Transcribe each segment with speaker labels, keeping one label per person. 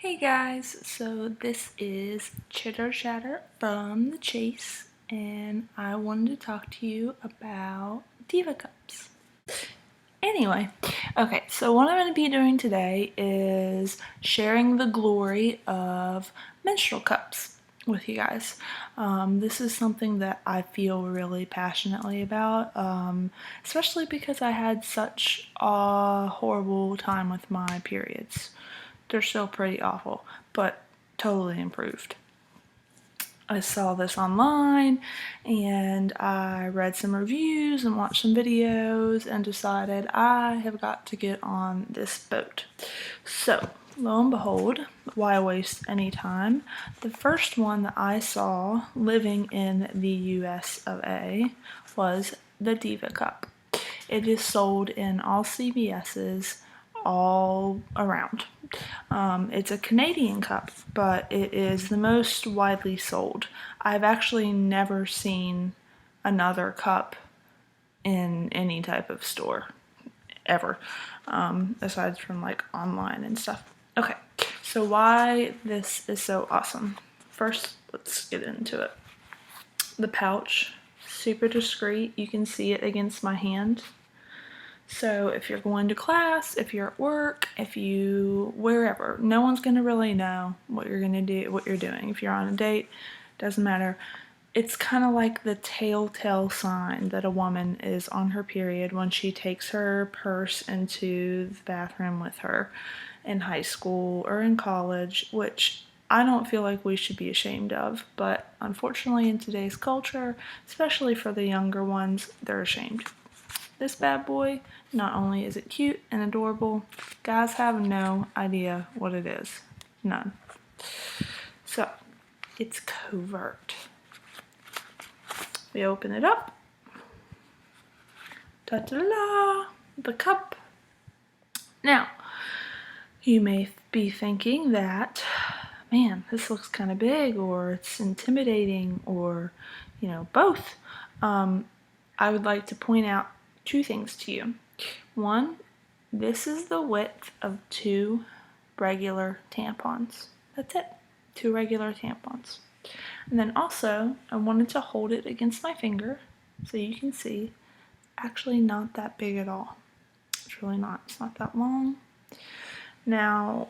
Speaker 1: Hey guys, so this is Chitter Chatter from the Chase, and I wanted to talk to you about Diva Cups. Anyway, okay, so what I'm going to be doing today is sharing the glory of menstrual cups with you guys. This is something that I feel really passionately about, especially because I had such a horrible time with my periods. They're still pretty awful, but totally improved. I saw this online and I read some reviews and watched some videos and decided I have got to get on this boat. So, lo and behold, why waste any time? The first one that I saw living in the US of A was the Diva Cup. It is sold in all CVS's all around. It's a Canadian cup, but it is the most widely sold. I've actually never seen another cup in any type of store ever, aside from like online and stuff. Okay, so why this is so awesome. First, let's get into it. The pouch, super discreet. You can see it against my hand. So if you're going to class, if you're at work, wherever, no one's going to really know what you're going to do, what you're doing. If you're on a date, doesn't matter. It's kind of like the telltale sign that a woman is on her period when she takes her purse into the bathroom with her in high school or in college, which I don't feel like we should be ashamed of, but unfortunately in today's culture, especially for the younger ones, they're ashamed. This bad boy, not only is it cute and adorable, guys have no idea what it is. None. So, it's covert. We open it up. Ta-da-da! The cup. Now, you may be thinking that, man, this looks kind of big, or it's intimidating, or, both. I would like to point out two things to you. One, this is the width of 2 regular tampons. That's it. 2 regular tampons. And then also, I wanted to hold it against my finger so you can see. Actually not that big at all. It's really not. It's not that long. Now,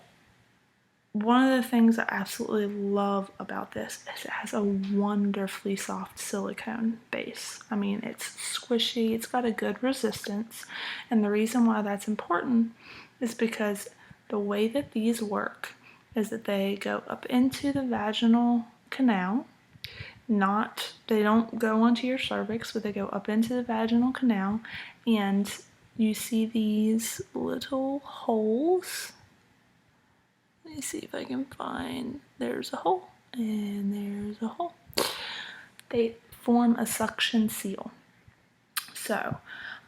Speaker 1: one of the things I absolutely love about this is it has a wonderfully soft silicone base. I mean, it's squishy, it's got a good resistance, and the reason why that's important is because the way that these work is that they go up into the vaginal canal. They don't go onto your cervix, but they go up into the vaginal canal, and you see these little holes. Let me see if I can find, there's a hole, and there's a hole. They form a suction seal. So,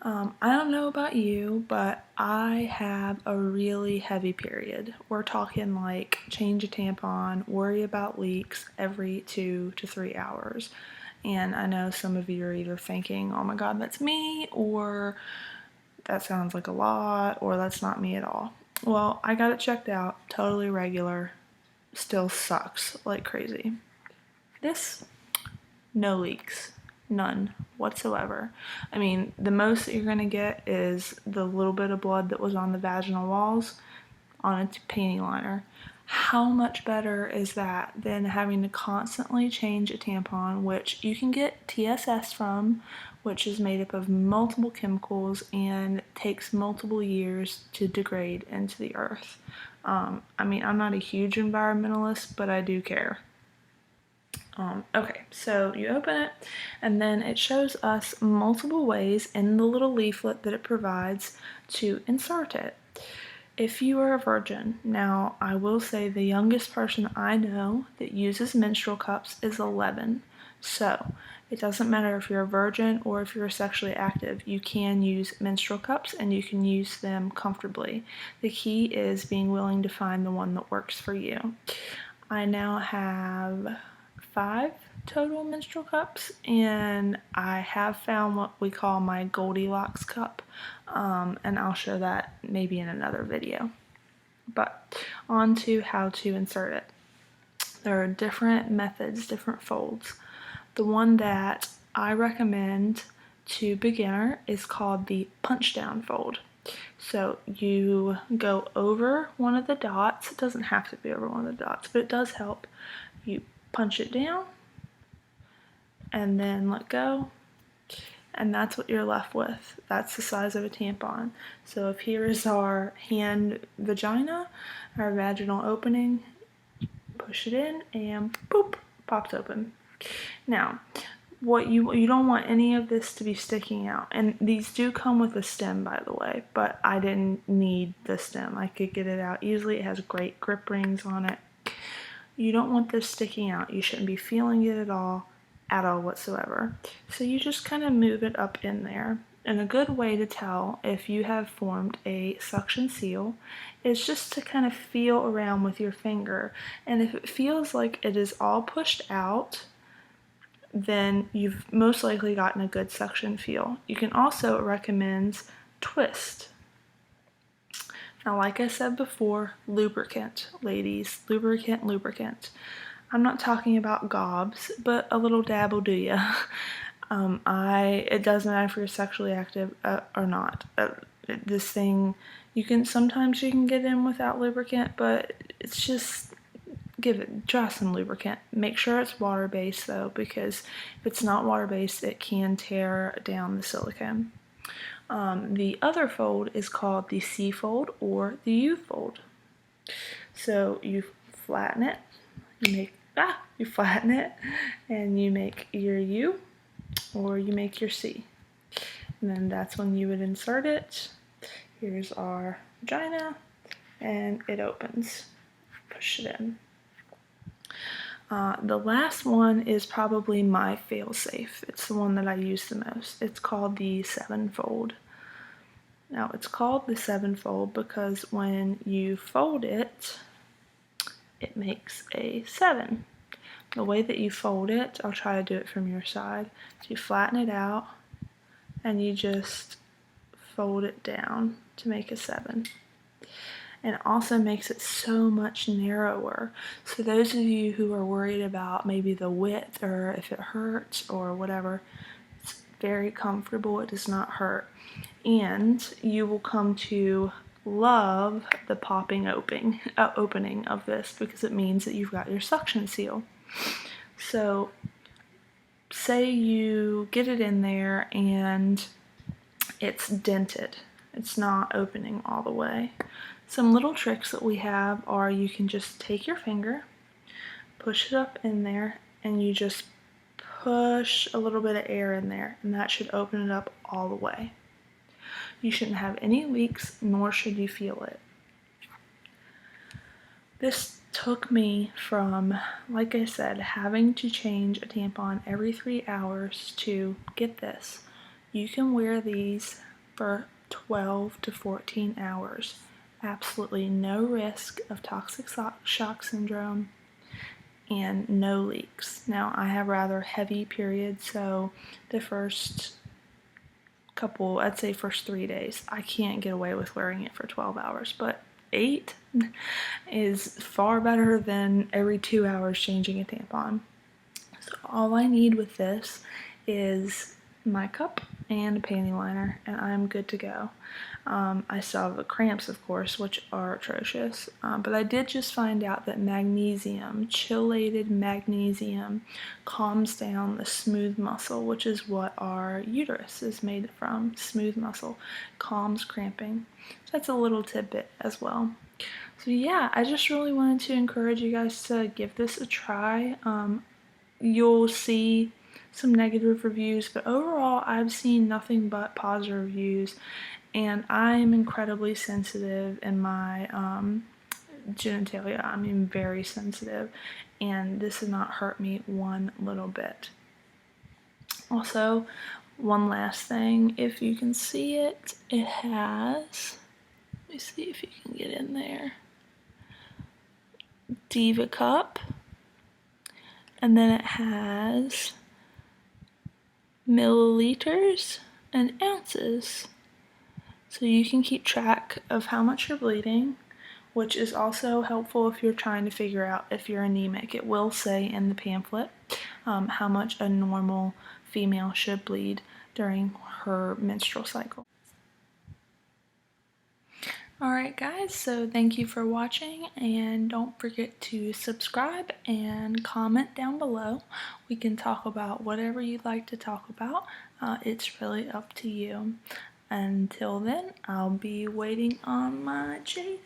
Speaker 1: I don't know about you, but I have a really heavy period. We're talking like change a tampon, worry about leaks every 2 to 3 hours. And I know some of you are either thinking, oh my god, that's me, or that sounds like a lot, or that's not me at all. Well, I got it checked out, totally regular, still sucks like crazy. This, no leaks, none whatsoever. I mean, the most that you're gonna get is the little bit of blood that was on the vaginal walls on a panty liner. How much better is that than having to constantly change a tampon, which you can get TSS from, which is made up of multiple chemicals and takes multiple years to degrade into the earth. I mean, I'm not a huge environmentalist, but I do care. Okay, so you open it, and then it shows us multiple ways in the little leaflet that it provides to insert it. If you are a virgin, now I will say the youngest person I know that uses menstrual cups is 11. So it doesn't matter if you're a virgin or if you're sexually active, you can use menstrual cups and you can use them comfortably. The key is being willing to find the one that works for you. I now have 5 total menstrual cups, and I have found what we call my Goldilocks cup, and I'll show that maybe in another video. But on to how to insert it. There are different methods, different folds. The one that I recommend to beginner is called the punch down fold. So you go over one of the dots. It doesn't have to be over one of the dots, but it does help. You punch it down and then let go, and that's what you're left with. That's the size of a tampon. So if here is our hand vagina, our vaginal opening, push it in and boop, pops open. Now, what you don't want any of this to be sticking out, and these do come with a stem, by the way, but I didn't need the stem. I could get it out easily. It has great grip rings on it. You don't want this sticking out. You shouldn't be feeling it at all whatsoever. So you just kind of move it up in there. And a good way to tell if you have formed a suction seal is just to kind of feel around with your finger. And if it feels like it is all pushed out, then you've most likely gotten a good suction feel. You can also recommend twist. Now, like I said before, lubricant, ladies, lubricant. I'm not talking about gobs, but a little dab will do ya. It doesn't matter if you're sexually active or not. This thing, sometimes you can get in without lubricant, but it's just, try some lubricant. Make sure it's water-based though, because if it's not water-based, it can tear down the silicone. The other fold is called the C fold or the U fold. So you flatten it, you flatten it, and you make your U or you make your C. And then that's when you would insert it. Here's our vagina, and it opens. Push it in. The last one is probably my fail-safe. It's the one that I use the most. It's called the 7-fold. Now, it's called the 7-fold because when you fold it, it makes a 7. The way that you fold it, I'll try to do it from your side. So you flatten it out, and you just fold it down to make a 7. And it also makes it so much narrower. So those of you who are worried about maybe the width or if it hurts or whatever, it's very comfortable. It does not hurt. And you will come to love the popping opening of this, because it means that you've got your suction seal. So say you get it in there and it's dented. It's not opening all the way. Some little tricks that we have are you can just take your finger, push it up in there, and you just push a little bit of air in there, and that should open it up all the way. You shouldn't have any leaks, nor should you feel it. This took me from, like I said, having to change a tampon every 3 hours to, get this, you can wear these for 12 to 14 hours. Absolutely no risk of toxic shock syndrome and no leaks. Now, I have rather heavy periods, so the first couple, I'd say first 3 days, I can't get away with wearing it for 12 hours, but 8 is far better than every 2 hours changing a tampon. So all I need with this is my cup and a panty liner, and I'm good to go. I still have the cramps, of course, which are atrocious, but I did just find out that magnesium, chelated magnesium, calms down the smooth muscle, which is what our uterus is made from. Smooth muscle calms cramping. So that's a little tidbit as well. So yeah, I just really wanted to encourage you guys to give this a try. You'll see some negative reviews, but overall I've seen nothing but positive reviews, and I'm incredibly sensitive in my genitalia. I mean, very sensitive, and this has not hurt me one little bit. Also, one last thing, if you can see it, it has, let me see if you can get in there, Diva Cup, and then it has milliliters and ounces. So you can keep track of how much you're bleeding, which is also helpful if you're trying to figure out if you're anemic. It will say in the pamphlet how much a normal female should bleed during her menstrual cycle. Alright guys, so thank you for watching, and don't forget to subscribe and comment down below. We can talk about whatever you'd like to talk about. It's really up to you. Until then, I'll be waiting on my chase.